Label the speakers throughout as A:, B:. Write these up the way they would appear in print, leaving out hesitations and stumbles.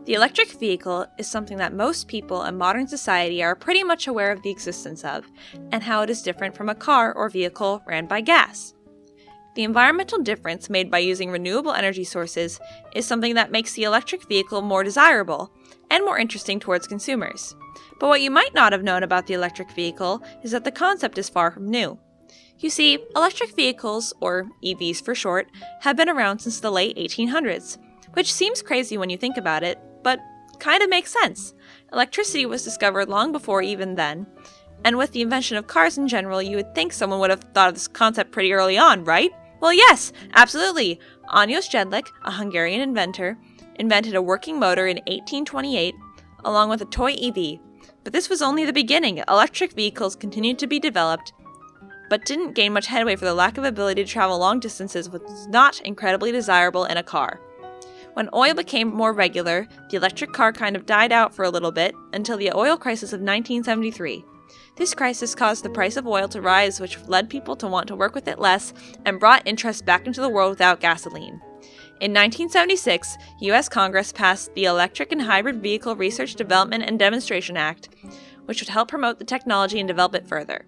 A: The electric vehicle is something that most people in modern society are pretty much aware of the existence of, and how it is different from a car or vehicle ran by gas. The environmental difference made by using renewable energy sources is something that makes the electric vehicle more desirable and more interesting towards consumers. But what you might not have known about the electric vehicle is that the concept is far from new. You see, electric vehicles, or EVs for short, have been around since the late 1800s, which seems crazy when you think about it, but kind of makes sense. Electricity was discovered long before even then, and with the invention of cars in general, you would think someone would have thought of this concept pretty early on, right? Well, yes, absolutely. Ányos Jedlik, a Hungarian inventor, invented a working motor in 1828, along with a toy EV. But this was only the beginning. Electric vehicles continued to be developed, but didn't gain much headway for the lack of ability to travel long distances, which was not incredibly desirable in a car. When oil became more regular, the electric car kind of died out for a little bit until the oil crisis of 1973. This crisis caused the price of oil to rise, which led people to want to work with it less and brought interest back into the world without gasoline. In 1976, U.S. Congress passed the Electric and Hybrid Vehicle Research, Development, and Demonstration Act, which would help promote the technology and develop it further.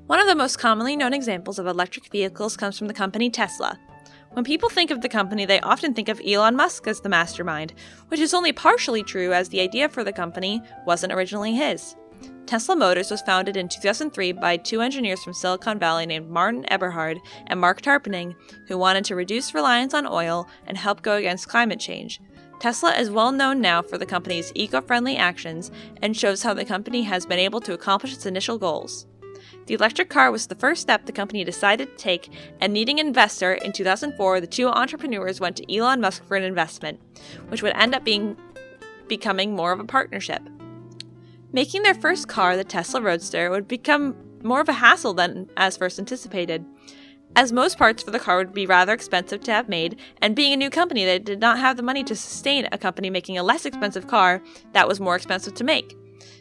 A: One of the most commonly known examples of electric vehicles comes from the company Tesla. When people think of the company, they often think of Elon Musk as the mastermind, which is only partially true as the idea for the company wasn't originally his. Tesla Motors was founded in 2003 by two engineers from Silicon Valley named Martin Eberhard and Mark Tarpenning, who wanted to reduce reliance on oil and help go against climate change. Tesla is well known now for the company's eco-friendly actions and shows how the company has been able to accomplish its initial goals. The electric car was the first step the company decided to take, and needing an investor, in 2004 the two entrepreneurs went to Elon Musk for an investment, which would end up becoming more of a partnership. Making their first car, the Tesla Roadster, would become more of a hassle than as first anticipated, as most parts for the car would be rather expensive to have made, and being a new company, they did not have the money to sustain a company making a less expensive car that was more expensive to make.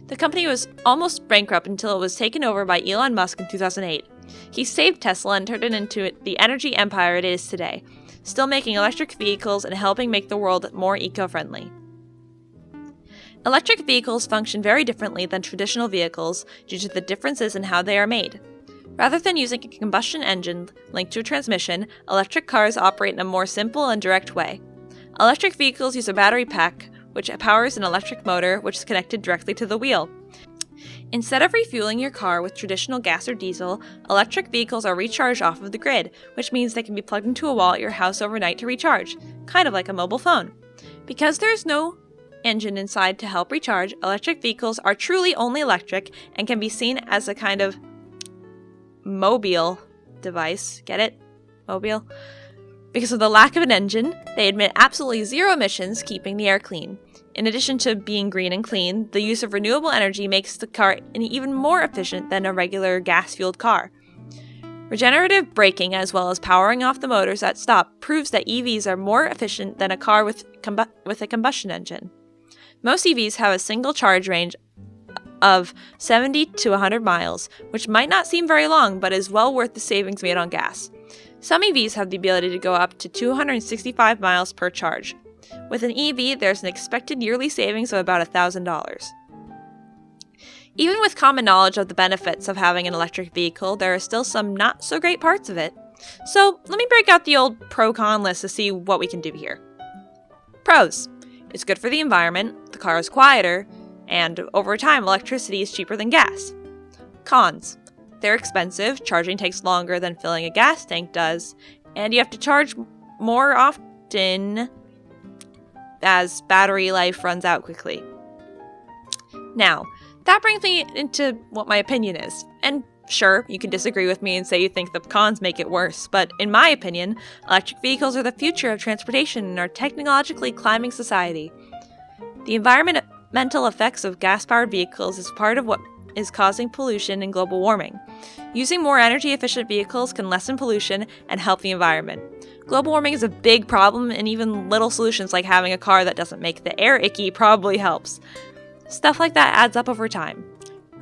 A: The company was almost bankrupt until it was taken over by Elon Musk in 2008. He saved Tesla and turned it into the energy empire it is today, still making electric vehicles and helping make the world more eco-friendly. Electric vehicles function very differently than traditional vehicles due to the differences in how they are made. Rather than using a combustion engine linked to a transmission, electric cars operate in a more simple and direct way. Electric vehicles use a battery pack, which powers an electric motor which is connected directly to the wheel. Instead of refueling your car with traditional gas or diesel, electric vehicles are recharged off of the grid, which means they can be plugged into a wall at your house overnight to recharge, kind of like a mobile phone. Because there is no engine inside to help recharge, electric vehicles are truly only electric and can be seen as a kind of mobile device. Get it? Mobile? Because of the lack of an engine, they emit absolutely zero emissions, keeping the air clean. In addition to being green and clean, the use of renewable energy makes the car even more efficient than a regular gas-fueled car. Regenerative braking, as well as powering off the motors at stop, proves that EVs are more efficient than a car with a combustion engine. Most EVs have a single charge range of 70 to 100 miles, which might not seem very long, but is well worth the savings made on gas. Some EVs have the ability to go up to 265 miles per charge. With an EV, there's an expected yearly savings of about $1,000. Even with common knowledge of the benefits of having an electric vehicle, there are still some not so great parts of it. So let me break out the old pro-con list to see what we can do here. Pros. It's good for the environment, the car is quieter, and over time electricity is cheaper than gas. Cons. They're expensive, charging takes longer than filling a gas tank does, and you have to charge more often as battery life runs out quickly. Now, that brings me into what my opinion is. And sure, you can disagree with me and say you think the cons make it worse, but in my opinion, electric vehicles are the future of transportation in our technologically climbing society. The environmental effects of gas-powered vehicles is part of what is causing pollution and global warming. Using more energy-efficient vehicles can lessen pollution and help the environment. Global warming is a big problem, and even little solutions like having a car that doesn't make the air icky probably helps. Stuff like that adds up over time.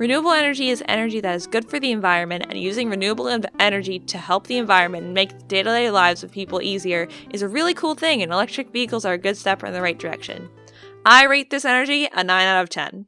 A: Renewable energy is energy that is good for the environment, and using renewable energy to help the environment and make the day-to-day lives of people easier is a really cool thing, and electric vehicles are a good step in the right direction. I rate this energy a 9 out of 10.